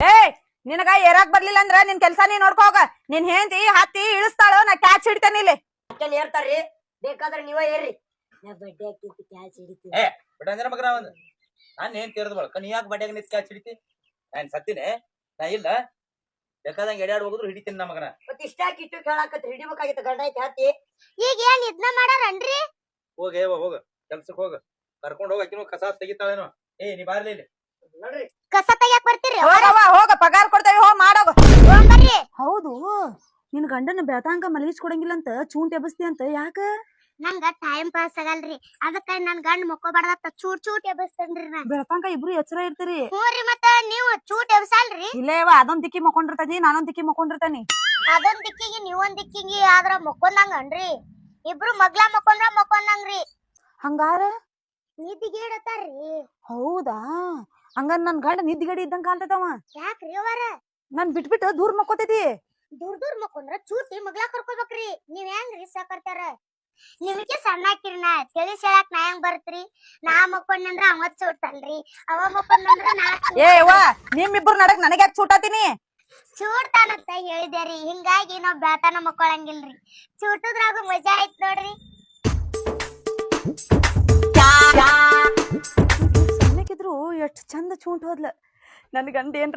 ಏ ನಿನಗ ಏರಾಕ್ ಬರ್ಲಿಲ್ಲ ಅಂದ್ರ ನಿನ್ ಕೆಲ್ಸ ನೀ ನೋಡ್ಕೋ ಹೋಗ. ನಿನ್ ಹೆಂಡತಿ ಹತ್ತಿ ಇಳಿಸ್ತಾಳೋ ನಾ ಕ್ಯಾಚ್ ಹಿಡಿತೇನೆ ಇಲ್ಲಿ. ಅಕ್ಕಲ್ ಏರ್ತಾರ್ರಿ, ಬೇಕಾದ್ರೆ ನೀವ ಏರ್ರಿ. ನಾ ಬಡ್ಡೆ ಹಾಕಿತ್ತು ಕ್ಯಾಚ್ ಹಿಡಿತೀನಿ. ಬಿಡಂದ್ರ ಮಗನ ಒಂದು ನಾನು ಏನ್ ತೀರ್ದ ಬಳಕ ನೀ ಯಾಕೆ ಬಡ್ಯಾಗ ನಿಂತ ಕ್ಯಾಚ್ ಹಿಡಿತಿ? ನಾನು ಸತ್ತಿನೇ ನಾ ಇಲ್ಲ ಬೇಕಾದಂಗ ಎಡ್ಯಾಡ್ ಹೋಗಿದ್ರು ಹಿಡಿತೀನಿ ನಾ ಮಗನ. ಮತ್ ಇಷ್ಟ ಇಟ್ಟು ಕೇಳಾಕತ್ ಹಿಡಿಬೇಕಾಗಿತ್ತು ಗಂಡ ಐತಿ ಹತ್ತಿ. ಈಗ ಏನ್ ಇದನ್ನ ಮಾಡಾರನ್ರಿ? ಹೋಗ ಹೋಗ ಕೆಲ್ಸಕ್ಕೆ ಹೋಗ ಕರ್ಕೊಂಡ್ ಹೋಗ ಆಕಿನೂ ಕಸ ತೆಗಿತಾಳೇನೋ. ಏ ನೀ ಬಾರ್ಲಿ ಇಲ್ಲಿ ನೋಡ್ರಿ ಕಸ ತೆಗ್ಯಾಕ್ ಬರ್ತೀರಿ? ಹೋಗವ್ವ ಹೋಗ, ಪಗಾರ ಕೊಡ್ತೇವಿ, ಹೋಗ್ ಮಾಡೋಗ. ಬರ್ರಿ. ಹೌದು, ನಿನ್ ಗಂಡನ ಬೆಳತಾಂಕ ಮಲಗಿಸ್ ಕೊಡಂಗಿಲ್ಲ ಅಂತ ಚೂಂಟ್ ಎಬಸ್ತಿ ಅಂತ ಯಾಕ? ನಂಗ ಟೈಮ್ ಪಾಸ್ ಆಗಲ್ರಿ, ಅದಕ್ಕ ನನ್ ಗಂಡ ಮಕ್ಕೋಬಾರ್ದತ್ತ ಚೂಟ್ ಚೂಟ್ ಎಬಸ್ತೇನ್ರಿ ನಾ. ಬೆಳತಾಂಕ ಇಬ್ರು ಎಚ್ಚರ ಇರ್ತೀರಿ. ಹ್ಞೂರಿ, ಮತ್ತ ನೀವು ಚೂಟ್ ಎಬ್ಸಲ್ರಿ? ಇಲ್ಲೇವ ಅದೊಂದ್ ದಿಕ್ಕಿ ಮಕ್ಕೊಂಡಿರ್ತಾನಿ, ನಾನೊಂದ್ ದಿಕ್ಕಿ ಮಕ್ಕೊಂಡಿರ್ತಾನಿ. ಅದೊಂದ್ ದಿಕ್ಕಿಗೆ ನೀವೊಂದ್ ದಿಕ್ಕಿಗೆ ಆದ್ರ ಮಕ್ಕೊಂದಂಗನ್ರಿ? ಇಬ್ರು ಮಗ್ಲಾ ಮಕ್ಕೊಂದಂಗ್ರಿ. ಹಂಗಾರ ನಿದ್ದಿಗೇಡತಾರ್ರಿ. ಹೌದಾ? ಹಂಗಾರ ನನ್ ಗಂಡ ನಿದ್ದಿಗಡಿ ಇದ್ದಂಗ ಕಾಣ್ತದವ. ಯಾಕ್ರಿ ಅವರ? ನಾನ್ ಬಿಟ್ಬಿಟ್ಟು ದೂರ ಮಕ್ಕೋತೈತಿ. ದೂರ್ ಮಕ್ಕೊಂದ್ರ ಚೂಟಿ ಮಗ್ಲಾ ಕರ್ಕೋಬೇಕ್ರಿ. ನೀವ್ ಹೆಂಗ್ರಿ ಸಾಕರ್ತಾರ? ನಿಮ್ಗೆ ಸಣ್ಣ ಹಾಕಿರಿ, ನಾ ತಿಳಿಸ್ ಹೇಳಾಕ್ ನಾ ಹೆಂಗ್ ಬರ್ತ್ರಿ? ನಾ ಮಕ್ಕೊಂಡ್ರ ಅವತ್ ಚೂಡ್ತಲ್ರಿ, ಅವ ಮಕ್ಕೊಂಡ್ರ ನಾ ಏ ಅವ್ವ, ನಿಮ್ಮಿಬ್ರು ನಡಕ್ ನನಗ್ ಯಾಕೆ ಚೂಟಾತೀನಿ? ಚೂಡ್ತಾನಂತ ಹೇಳಿದೇರಿ, ಹಿಂಗಾಗಿ ನಾವ್ ಬೆಳತನ ಮಕ್ಕೊಳಂಗಿಲ್ರಿ. ಚೂಟದ್ರಾಗು ಮಜಾ ಐತ್ ನೋಡ್ರಿ. ಸಣ್ಣಕ್ಕಿದ್ರು ಎಷ್ಟ್ ಚಂದ ಚೂಂಟ್ ಹೋದ್ಲ. ನನ್ ಗಂಡ ಏನ್ರ